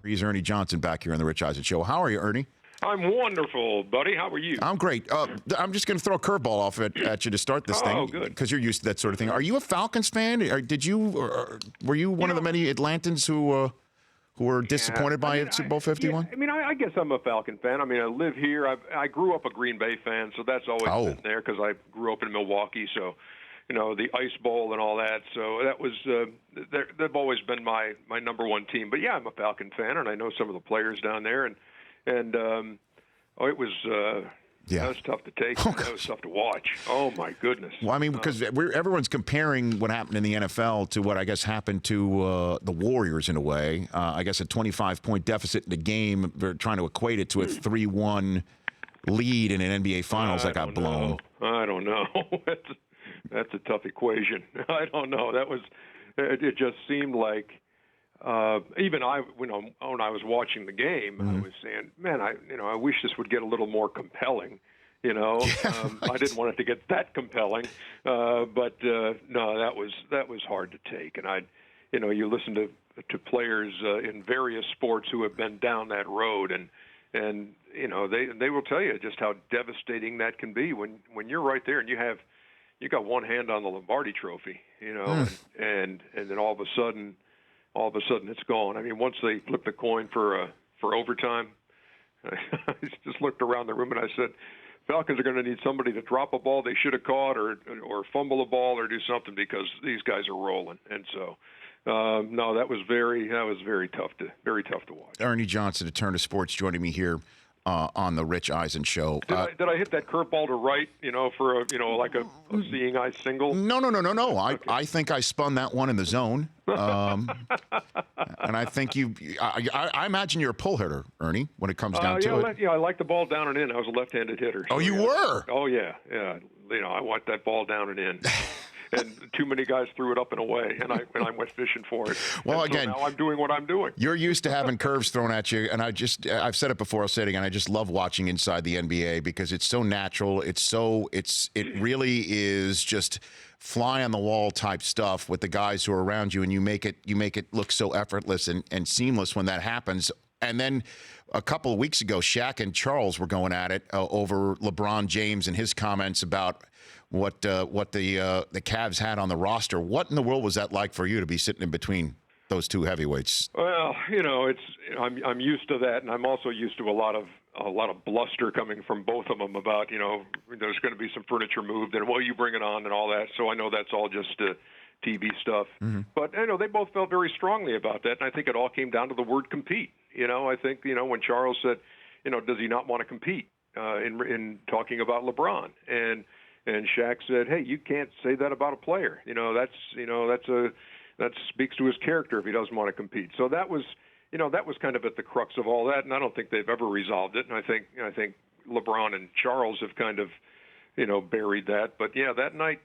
He's Ernie Johnson back here on the Rich Eisen Show. How are you, Ernie? I'm wonderful, buddy. How are you? I'm great. I'm just going to throw a curveball off at you to start this thing. Oh, good. Because you're used to that sort of thing. Are you a Falcons fan? Were you one of the many Atlantans who were disappointed by Super Bowl 51? I guess I'm a Falcon fan. I mean, I live here. I grew up a Green Bay fan, so that's always been there because I grew up in Milwaukee. So, the Ice Bowl and all that. So that was they've always been my number one team. But yeah, I'm a Falcon fan, and I know some of the players down there, and it was. That was tough to take. That was tough to watch. Oh, my goodness. Well, I mean, because everyone's comparing what happened in the NFL to what I guess happened to the Warriors in a way. I guess a 25-point deficit in the game. They're trying to equate it to a 3-1 lead in an NBA Finals that got blown. I don't know. That's a tough equation. I don't know. It just seemed like even when I was watching the game, I was saying, man, I wish this would get a little more compelling. I didn't want it to get that compelling, but no, that was hard to take. And you listen to players in various sports who have been down that road, and they will tell you just how devastating that can be when you're right there and you got one hand on the Lombardi Trophy, and then all of a sudden it's gone. I mean, once they flipped the coin for overtime, I just looked around the room and I said, Falcons are going to need somebody to drop a ball they should have caught or fumble a ball or do something because these guys are rolling. And so, no, that was very tough to watch. Ernie Johnson, to Turn to Sports, joining me here on the Rich Eisen Show. Did I hit that curveball to right? For like a seeing eye single? No. Okay. I think I spun that one in the zone, and I think I imagine you're a pull hitter, Ernie. When it comes down to it. I like the ball down and in. I was a left-handed hitter. So, you were? Oh yeah. I want that ball down and in. And too many guys threw it up and away, and I went fishing for it. Well, and again, so now I'm doing what I'm doing. You're used to having curves thrown at you, and I've said it before, I'll say it again. I just love watching inside the NBA because it's so natural. It really is just fly on the wall type stuff with the guys who are around you, and you make it look so effortless and seamless when that happens. And then a couple of weeks ago, Shaq and Charles were going at it over LeBron James and his comments about what the Cavs had on the roster. What in the world was that like for you to be sitting in between those two heavyweights? Well, I'm used to that, and I'm also used to a lot of bluster coming from both of them about there's going to be some furniture moved and you bring it on and all that. So I know that's all just TV stuff. Mm-hmm. But they both felt very strongly about that, and I think it all came down to the word compete. I think when Charles said, does he not want to compete in talking about LeBron and Shaq said, hey, you can't say that about a player. That speaks to his character if he doesn't want to compete. So that was kind of at the crux of all that, and I don't think they've ever resolved it. And I think LeBron and Charles have kind of, buried that. But yeah, that night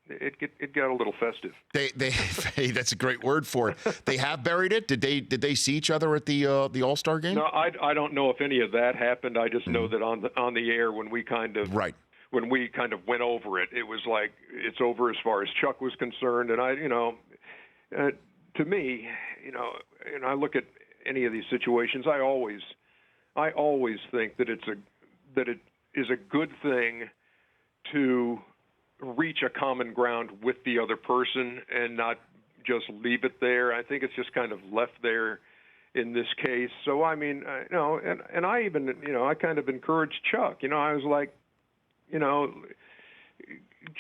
it got a little festive. Hey, that's a great word for it. They have buried it. Did they see each other at the All-Star game? No, I don't know if any of that happened. I just know that on the air when we kind of when we kind of went over it, it was like it's over as far as Chuck was concerned. And to me, and I look at any of these situations, I always think that it is a good thing to reach a common ground with the other person and not just leave it there. I think it's just kind of left there in this case. So I mean, and I even, I kind of encouraged Chuck. I was like,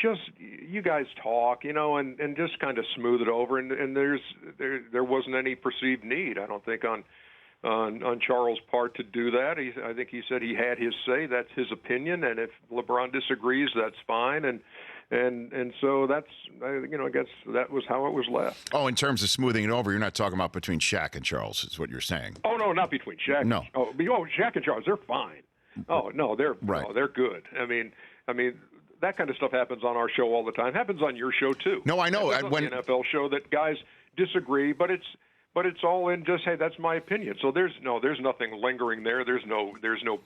just you guys talk, and just kind of smooth it over. And there wasn't any perceived need, I don't think, on Charles' part to do that. I think he said he had his say. That's his opinion, and if LeBron disagrees, that's fine. And so that's, I guess that was how it was left. Oh, in terms of smoothing it over, you're not talking about between Shaq and Charles, is what you're saying. Oh no, not between Shaq. No. Shaq and Charles, they're fine. Oh no, they're good. I mean, that kind of stuff happens on our show all the time. Happens on your show too. No, I know. On the NFL show that guys disagree, but it's all in just, hey, that's my opinion. So there's nothing lingering there. There's no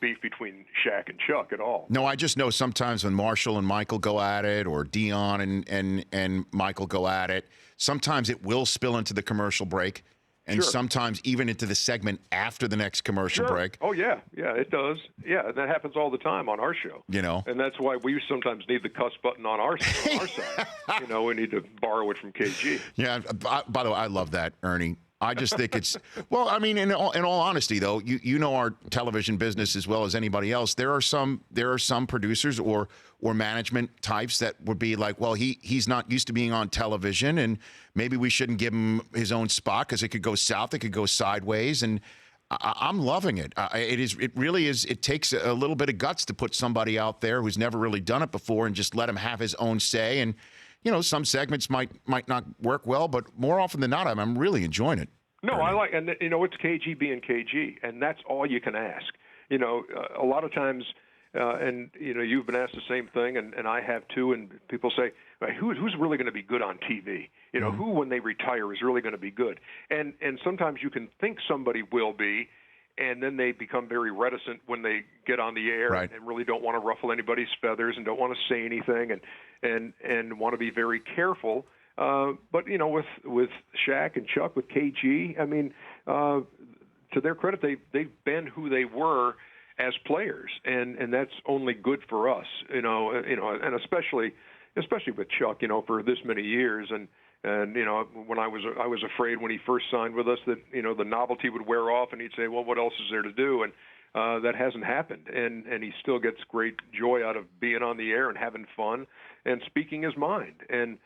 beef between Shaq and Chuck at all. No, I just know sometimes when Marshall and Michael go at it, or Dion and Michael go at it, sometimes it will spill into the commercial break. and sometimes even into the segment after the next commercial break. Oh, yeah. Yeah, it does. Yeah, and that happens all the time on our show. And that's why we sometimes need the cuss button on our side. We need to borrow it from KG. Yeah, by the way, I love that, Ernie. I just think it's well. I mean, in all honesty, though, you know our television business as well as anybody else. There are some producers or management types that would be like, well, he's not used to being on television, and maybe we shouldn't give him his own spot because it could go south, it could go sideways, and I'm loving it. It really is. It takes a little bit of guts to put somebody out there who's never really done it before and just let him have his own say. And some segments might not work well, but more often than not, I'm really enjoying it. No, I like, and it's KG being KG, and that's all you can ask. A lot of times, and you've been asked the same thing, and I have too. And people say, who's really going to be good on TV? Who when they retire is really going to be good? And sometimes you can think somebody will be, and then they become very reticent when they get on the air and really don't want to ruffle anybody's feathers and don't want to say anything and want to be very careful. But with Shaq and Chuck, with KG, I mean, to their credit, they've been who they were as players, and that's only good for us, and especially with Chuck, for this many years, and when I was afraid when he first signed with us that the novelty would wear off, and he'd say, well, what else is there to do? And that hasn't happened, and he still gets great joy out of being on the air and having fun and speaking his mind. And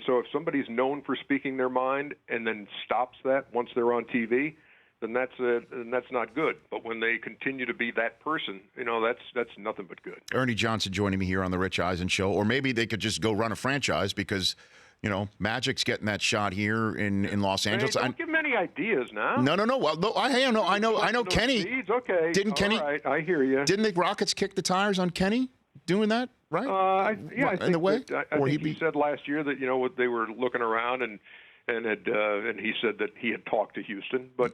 so if somebody's known for speaking their mind and then stops that once they're on TV, then that's not good. But when they continue to be that person, that's nothing but good. Ernie Johnson joining me here on the Rich Eisen Show, or maybe they could just go run a franchise because Magic's getting that shot here in Los Angeles. Hey, don't give him any ideas now. No. Well, I know Kenny. Seeds? Okay. Didn't Kenny? All right, I hear you. Didn't the Rockets kick the tires on Kenny doing that? Right? I think in the way. I think he said last year that they were looking around and he said that he had talked to Houston. But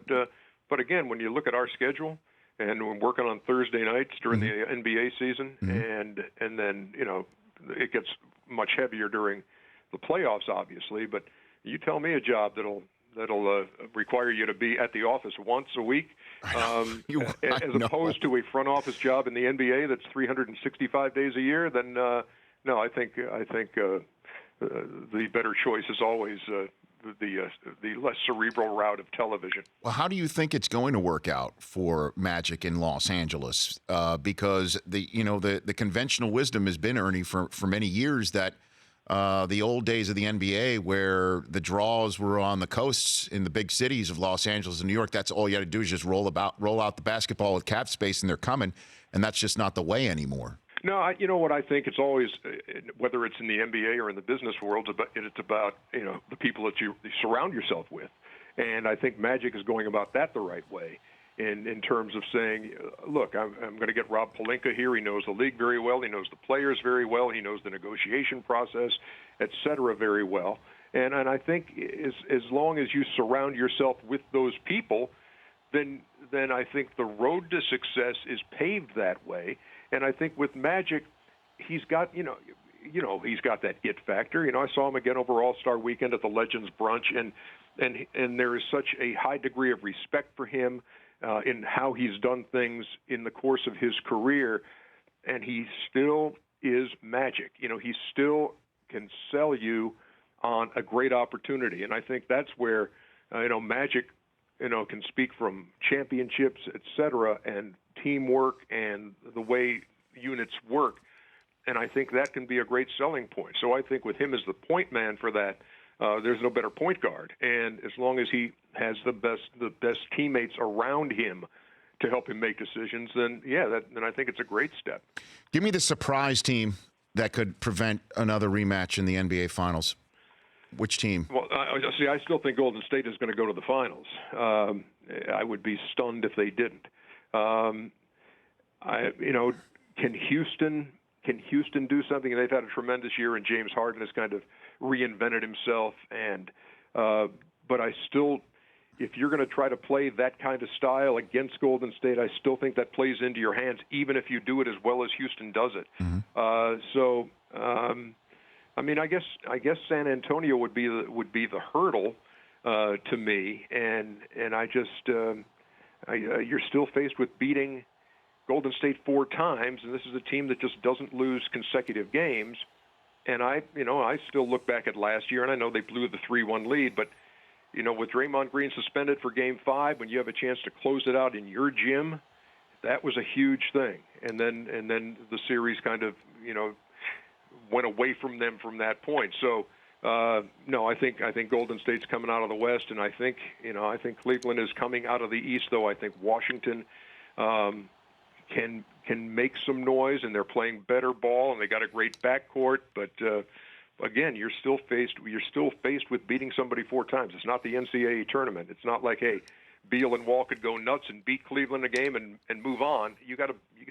again, when you look at our schedule and we're working on Thursday nights during the NBA season, and then it gets much heavier during the playoffs, obviously. But you tell me a job that'll require you to be at the office once a week, as opposed to a front office job in the NBA that's 365 days a year. Then no, I think the better choice is always the less cerebral route of television. Well, how do you think it's going to work out for Magic in Los Angeles? Because the conventional wisdom has been, Ernie, for many years that the old days of the NBA where the draws were on the coasts in the big cities of Los Angeles and New York, that's all you had to do is just roll out the basketball with cap space and they're coming, and that's just not the way anymore. No, you know what I think? It's always, whether it's in the NBA or in the business world, it's about the people that you surround yourself with, and I think Magic is going about that the right way. In terms of saying, look, I'm going to get Rob Pelinka here. He knows the league very well. He knows the players very well. He knows the negotiation process, et cetera, very well. And I think as long as you surround yourself with those people, then I think the road to success is paved that way. And I think with Magic, he's got he's got that it factor. I saw him again over All-Star Weekend at the Legends Brunch, and there is such a high degree of respect for him. In how he's done things in the course of his career, and he still is Magic. He still can sell you on a great opportunity, and I think that's where Magic can speak from championships, et cetera, and teamwork and the way units work, and I think that can be a great selling point. So I think with him as the point man for that, there's no better point guard, and as long as he has the best teammates around him to help him make decisions, then I think it's a great step. Give me the surprise team that could prevent another rematch in the NBA Finals. Which team? Well, I still think Golden State is going to go to the finals. I would be stunned if they didn't. Can Houston do something? They've had a tremendous year, and James Harden has kind of reinvented himself. But I still, if you're going to try to play that kind of style against Golden State, I still think that plays into your hands, even if you do it as well as Houston does it. I guess San Antonio would be the hurdle. to me, and I just you're still faced with beating Golden State 4 times, and this is a team that just doesn't lose consecutive games. And I still look back at last year, and I know they blew the 3-1 lead, but with Draymond Green suspended for Game 5, when you have a chance to close it out in your gym, that was a huge thing. And then the series kind of went away from them from that point. So no, I think Golden State's coming out of the West, and I think Cleveland is coming out of the East. Though I think Washington can make some noise, and they're playing better ball, and they got a great backcourt. But again, you're still faced with beating somebody 4 times. It's not the NCAA tournament. It's not like, hey, Beal and Wall could go nuts and beat Cleveland a game and move on. You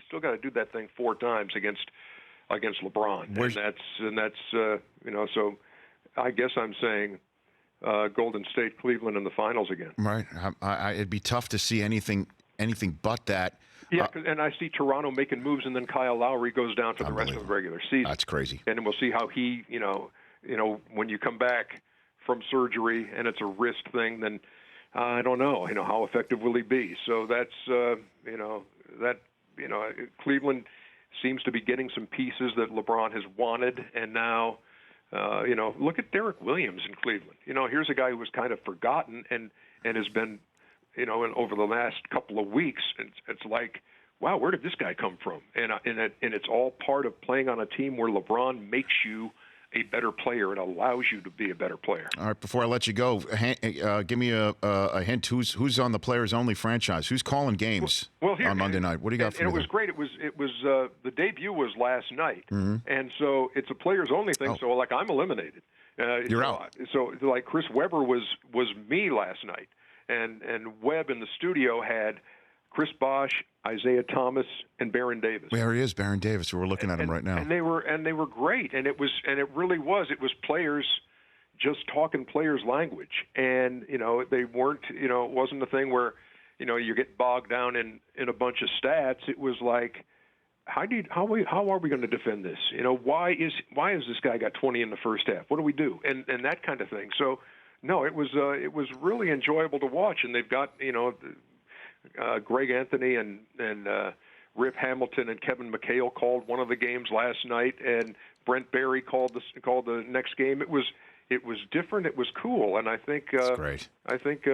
still got to do that thing 4 times against LeBron. And that's so I guess I'm saying Golden State, Cleveland in the finals again. Right. It'd be tough to see anything but that. Yeah, and I see Toronto making moves, and then Kyle Lowry goes down for the rest of the regular season. That's crazy. And we'll see how he, when you come back from surgery and it's a wrist thing, then I don't know. How effective will he be? So that's, Cleveland seems to be getting some pieces that LeBron has wanted, and now, look at Derek Williams in Cleveland. Here's a guy who was kind of forgotten and has been. And over the last couple of weeks, it's like, wow, where did this guy come from? And it's all part of playing on a team where LeBron makes you a better player and allows you to be a better player. All right, before I let you go, give me a hint. Who's on the Players Only franchise? Who's calling games on Monday night? What do you got for me? And it was great. It was the debut was last night, and so it's a Players Only thing. So like I'm eliminated. You're out. So like Chris Webber was me last night. And Webb in the studio had Chris Bosh, Isaiah Thomas, and Baron Davis. There he is, Baron Davis. We're looking at him right now. And they were great. And it really was. It was players just talking players' language. And they weren't. It wasn't the thing where you get bogged down in a bunch of stats. It was like, how are we going to defend this? Why is this guy got 20 in the first half? What do we do? And that kind of thing. So. No, it was really enjoyable to watch, and they've got Greg Anthony and Rip Hamilton and Kevin McHale called one of the games last night, and Brent Barry called the next game. It was different. It was cool, and I think that's great. I think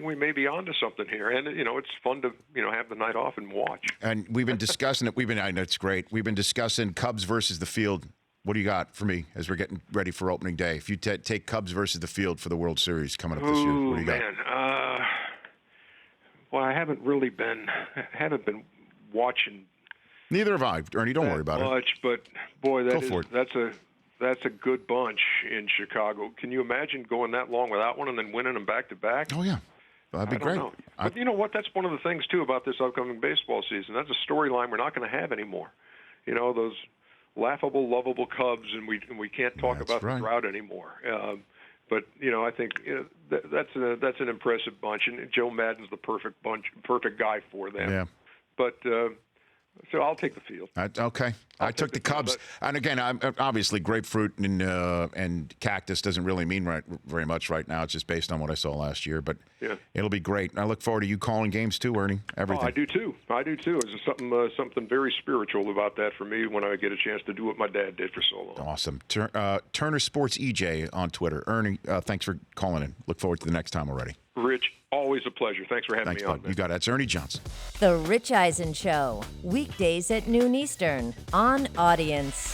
we may be onto something here, and it's fun to have the night off and watch. And we've been discussing it. I know it's great. We've been discussing Cubs versus the field. What do you got for me as we're getting ready for opening day? If you take Cubs versus the field for the World Series coming up this year, what do you got? Well, I haven't been watching. Neither have I, Ernie. Don't worry about it. But boy, that's a good bunch in Chicago. Can you imagine going that long without one and then winning them back to back? Oh yeah, that'd be great. But you know what? That's one of the things too about this upcoming baseball season. That's a storyline we're not going to have anymore. Those laughable, lovable Cubs, and we can't talk about the drought anymore. But I think that's an impressive bunch, and Joe Madden's the perfect guy for them. Yeah. But so I'll take the field. Okay. I took the Cubs, and again, obviously grapefruit and cactus doesn't really mean very much right now. It's just based on what I saw last year, but it'll be great. I look forward to you calling games too, Ernie. Everything. Oh, I do too. There's something very spiritual about that for me when I get a chance to do what my dad did for so long. Awesome. Turner Sports EJ on Twitter. Ernie, thanks for calling in. Look forward to the next time already. Rich, always a pleasure. Thanks for having me on. You got it. That's Ernie Johnson. The Rich Eisen Show, weekdays at noon Eastern on Audience.